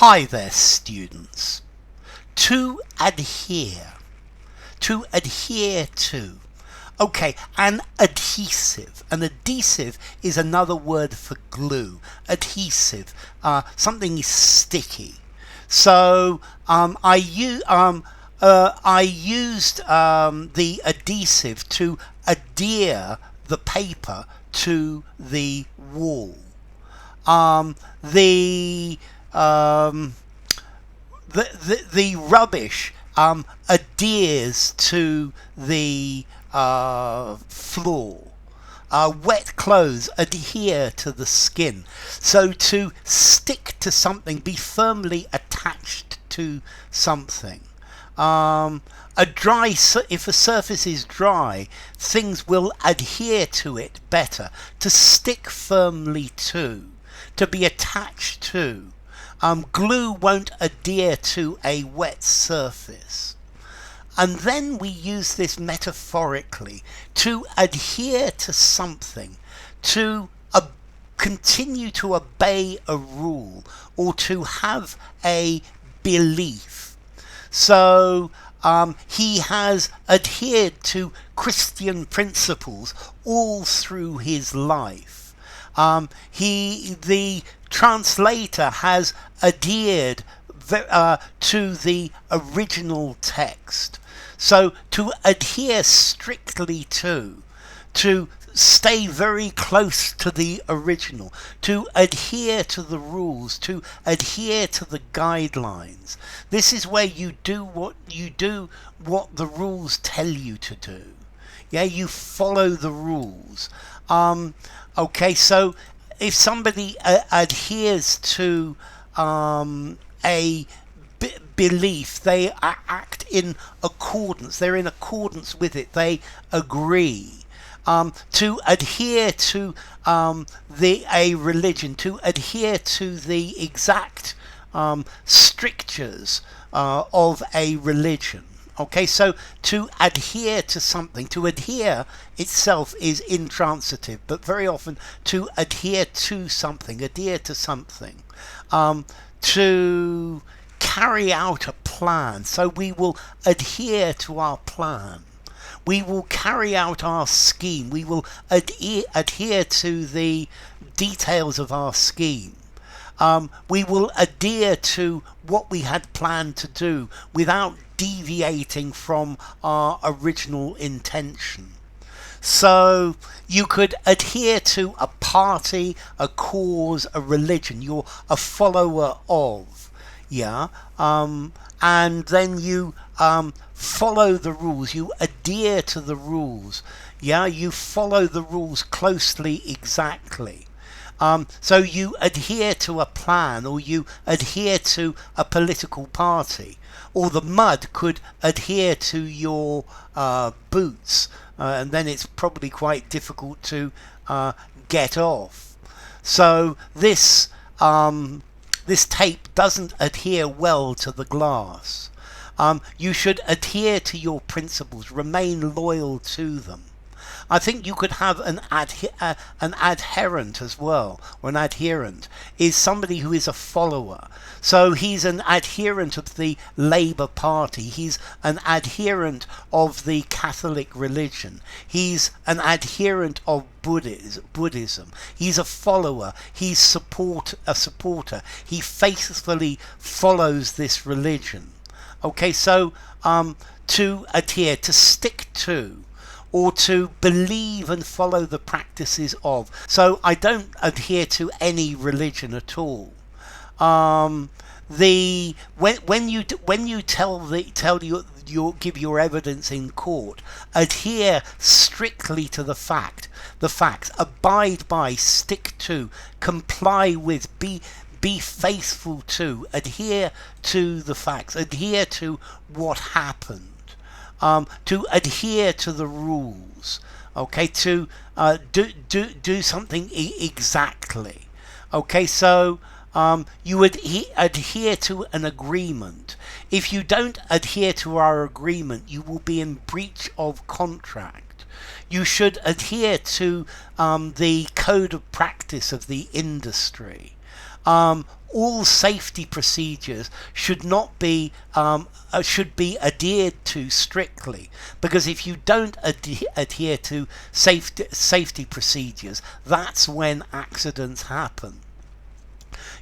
Hi there, students. To adhere. To adhere to. Okay, an adhesive. An adhesive is another word for glue. Adhesive. Something is sticky. So I used the adhesive to adhere the paper to the wall. The rubbish adheres to the floor. Wet clothes adhere to the skin. So to stick to something, be firmly attached to something. If a surface is dry, things will adhere to it better. To stick firmly to be attached to. Glue won't adhere to a wet surface. And then we use this metaphorically, to adhere to something, to continue to obey a rule, or to have a belief. So he has adhered to Christian principles all through his life. The translator has adhered to the original text. So to adhere strictly to stay very close to the original, to adhere to the rules, to adhere to the guidelines. This is where you do what the rules tell you to do. Yeah, you follow the rules. Okay, so if somebody adheres to a belief, they act in accordance. They're in accordance with it. They agree. To adhere to a religion, to adhere to the exact strictures of a religion. Okay, so to adhere to something, to adhere itself is intransitive, but very often to adhere to something, to carry out a plan. So we will adhere to our plan. We will carry out our scheme. We will adhere to the details of our scheme. We will adhere to what we had planned to do without deviating from our original intention. So you could adhere to a party, a cause, a religion. You're a follower of, yeah, and then you follow the rules. You adhere to the rules, yeah. You follow the rules closely, exactly. So you adhere to a plan, or you adhere to a political party, or the mud could adhere to your boots, and then it's probably quite difficult to get off. So this tape doesn't adhere well to the glass. You should adhere to your principles, remain loyal to them. I think you could have an adherent as well, or an adherent is somebody who is a follower. So he's an adherent of the Labour Party. He's an adherent of the Catholic religion. He's an adherent of Buddhism. He's a follower. He's a supporter. He faithfully follows this religion. Okay, so to adhere, to stick to, or to believe and follow the practices of. So I don't adhere to any religion at all. When you give your evidence in court, adhere strictly to the facts, abide by, stick to, comply with, be faithful to, adhere to the facts, adhere to what happened. To adhere to the rules, okay, to do something exactly. Okay, so you would adhere to an agreement. If you don't adhere to our agreement, you will be in breach of contract. You should adhere to the code of practice of the industry. all safety procedures should not be should be adhered to strictly, because if you don't adhere to safety procedures, that's when accidents happen.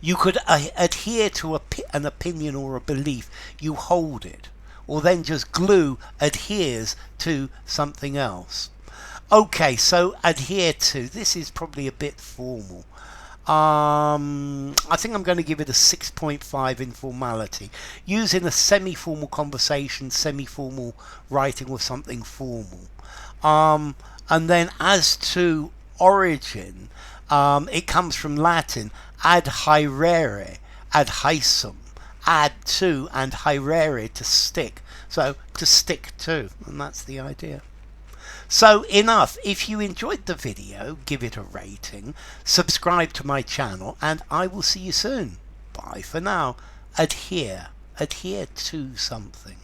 You could adhere to an opinion or a belief, you hold it, or then just glue adheres to something else. Okay, so adhere to, this is probably a bit formal. I think I'm going to give it a 6.5 in formality. Used in a semi-formal conversation, semi-formal writing, or something formal. And then as to origin, it comes from Latin adhirere, adhisum, add to, and hirere, to stick. So to stick to, and that's the idea. So enough. If you enjoyed the video, give it a rating, subscribe to my channel, and I will see you soon. Bye for now. Adhere to something.